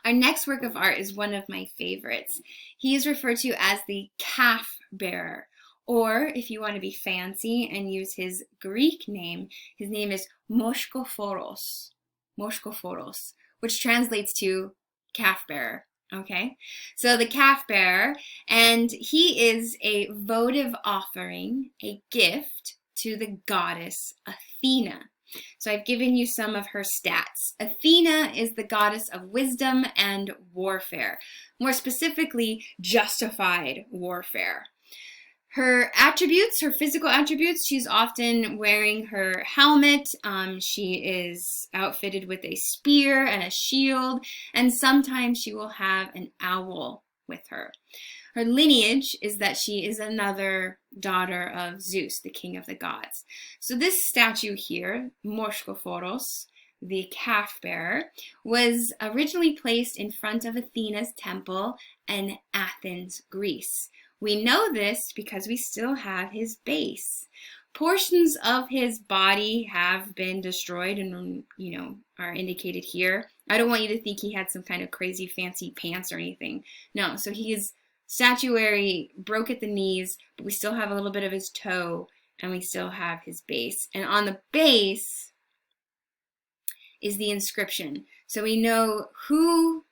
Our next work of art is one of my favorites. He is referred to as the calf bearer, or if you want to be fancy and use his Greek name, his name is Moschophoros, which translates to calf bearer. Okay, so the calf bearer, and he is a votive offering, a gift to the goddess Athena. So I've given you some of her stats. Athena is the goddess of wisdom and warfare, more specifically, justified warfare. Her attributes, her physical attributes, she's often wearing her helmet. She is outfitted with a spear and a shield, and sometimes she will have an owl with her. Her lineage is that she is another daughter of Zeus, the king of the gods. So this statue here, Moschophoros, the calf bearer, was originally placed in front of Athena's temple in Athens, Greece. We know this because we still have his base. Portions of his body have been destroyed and, are indicated here. I don't want you to think he had some kind of crazy fancy pants or anything. No, so he is statuary, broke at the knees, but we still have a little bit of his toe, and we still have his base. And on the base is the inscription. So we know who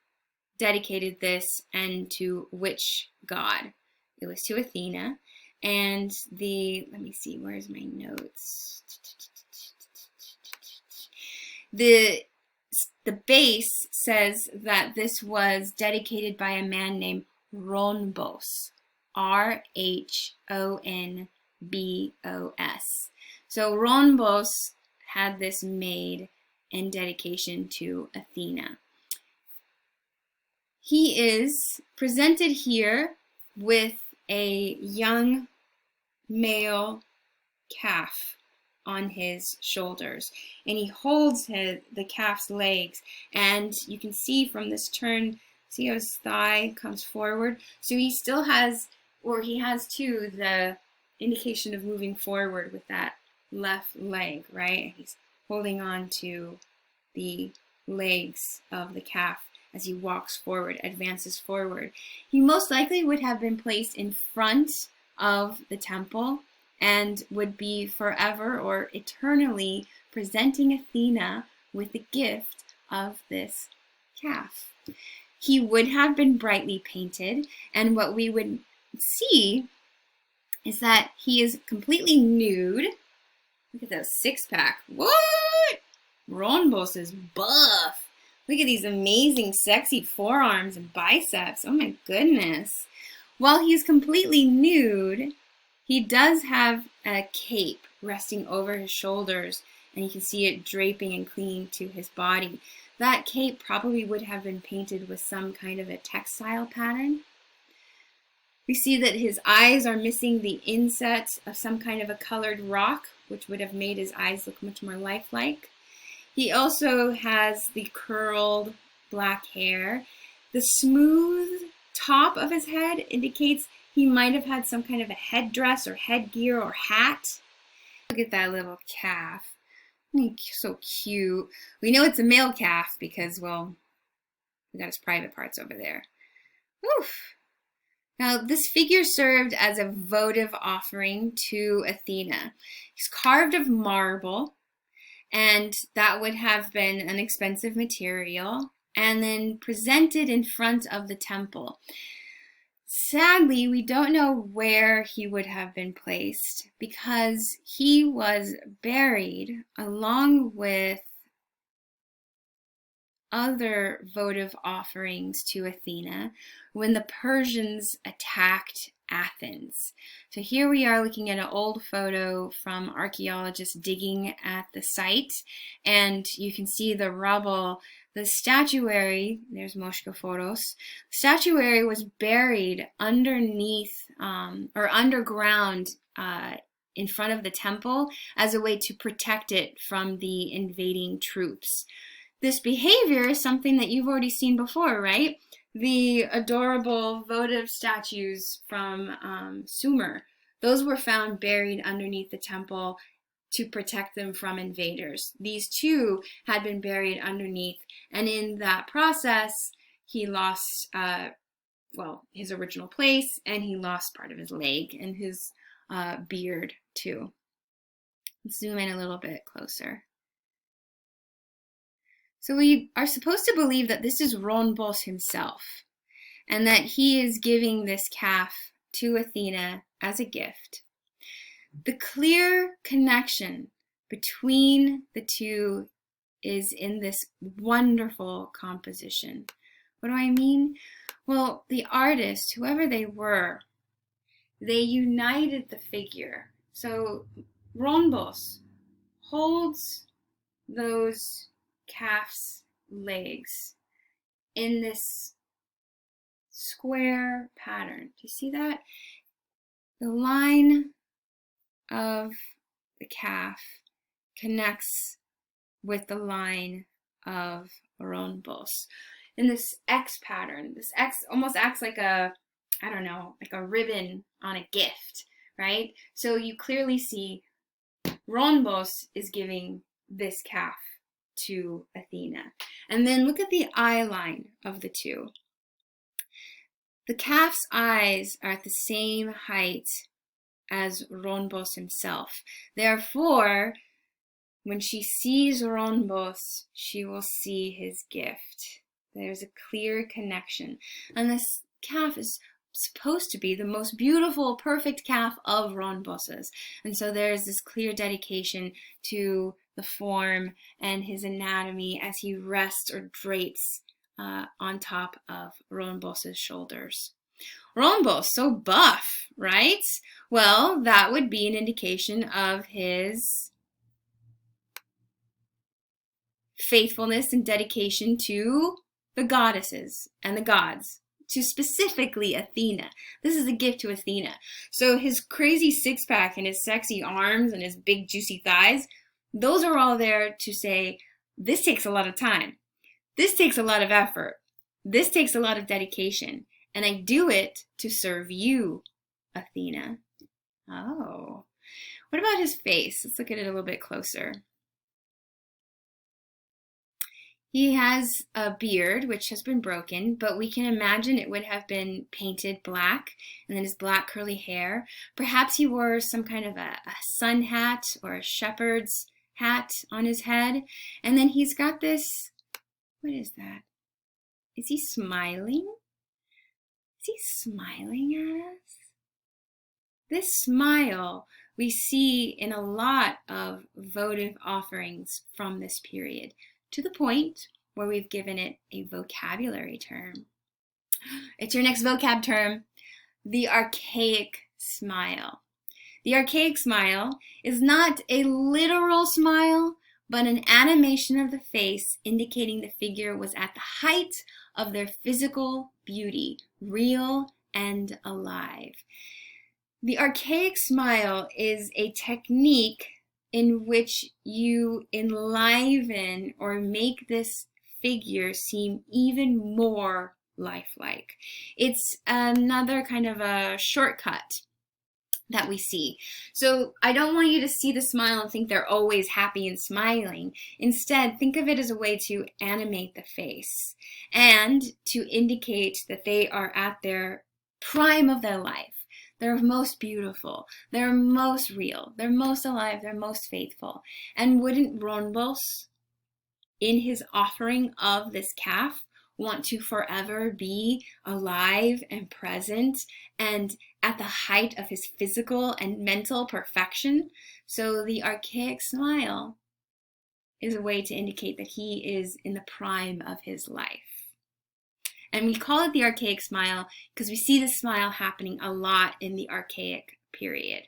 dedicated this and to which god. It was to Athena. And let me see, where's my notes? The base says that this was dedicated by a man named Rhonbos, Rhonbos. So Rhonbos had this made in dedication to Athena. He is presented here with a young male calf on his shoulders, and he holds the calf's legs, and you can see from this turn, see how his thigh comes forward? So he still has, or he has too, the indication of moving forward with that left leg, right? He's holding on to the legs of the calf as he walks forward, advances forward. He most likely would have been placed in front of the temple and would be forever or eternally presenting Athena with the gift of this calf. He would have been brightly painted, and what we would see is that he is completely nude. Look at that six-pack. What? Rhonbos is buff. Look at these amazing, sexy forearms and biceps. Oh my goodness. While he's completely nude, he does have a cape resting over his shoulders, and you can see it draping and clinging to his body. That cape probably would have been painted with some kind of a textile pattern. We see that his eyes are missing the inset of some kind of a colored rock, which would have made his eyes look much more lifelike. He also has the curled black hair. The smooth top of his head indicates he might have had some kind of a headdress or headgear or hat. Look at that little calf. So cute. We know it's a male calf because, well, we got his private parts over there. Oof. Now, this figure served as a votive offering to Athena. He's carved of marble, and that would have been an expensive material, and then presented in front of the temple. Sadly, we don't know where he would have been placed because he was buried along with other votive offerings to Athena when the Persians attacked Athens. So here we are looking at an old photo from archaeologists digging at the site, and you can see the rubble. The statuary, there's Moschophoros, statuary was buried underneath or underground in front of the temple as a way to protect it from the invading troops. This behavior is something that you've already seen before, right? The adorable votive statues from Sumer, those were found buried underneath the temple to protect them from invaders. These two had been buried underneath, and in that process, he lost, well, his original place, and he lost part of his leg and his beard too. Let's zoom in a little bit closer. So we are supposed to believe that this is Ronbos himself, and that he is giving this calf to Athena as a gift. The clear connection between the two is in this wonderful composition. What do I mean? Well, the artist, whoever they were, they united the figure. So Ronbos holds those calf's legs in this square pattern. Do you see that? The line of the calf connects with the line of Ronbos in this X pattern. This X almost acts like a, I don't know, like a ribbon on a gift, right? So you clearly see Ronbos is giving this calf to Athena. And then look at the eye line of the two. The calf's eyes are at the same height as Ronbos himself. Therefore, when she sees Ronbos, she will see his gift. There's a clear connection. And this calf is supposed to be the most beautiful, perfect calf of Ronbos's. And so there's this clear dedication to the form and his anatomy as he rests or drapes on top of Ronbos's shoulders. Ronbos, so buff, right? Well, that would be an indication of his faithfulness and dedication to the goddesses and the gods, to specifically Athena. This is a gift to Athena. So his crazy six-pack and his sexy arms and his big juicy thighs, those are all there to say, this takes a lot of time. This takes a lot of effort. This takes a lot of dedication. And I do it to serve you, Athena. Oh. What about his face? Let's look at it a little bit closer. He has a beard, which has been broken, but we can imagine it would have been painted black, and then his black curly hair. Perhaps he wore some kind of a sun hat or a shepherd's hat on his head. And then he's got this, what is that? Is he smiling? Is he smiling at us? This smile we see in a lot of votive offerings from this period, to the point where we've given it a vocabulary term. It's your next vocab term, the archaic smile. The archaic smile is not a literal smile, but an animation of the face indicating the figure was at the height of their physical beauty, real and alive. The archaic smile is a technique in which you enliven or make this figure seem even more lifelike. It's another kind of a shortcut that we see. So I don't want you to see the smile and think they're always happy and smiling. Instead, think of it as a way to animate the face and to indicate that they are at their prime of their life. They're most beautiful, they're most real, they're most alive, they're most faithful. And wouldn't Ronbos, in his offering of this calf, want to forever be alive and present and at the height of his physical and mental perfection? So the archaic smile is a way to indicate that he is in the prime of his life. And we call it the archaic smile because we see this smile happening a lot in the archaic period.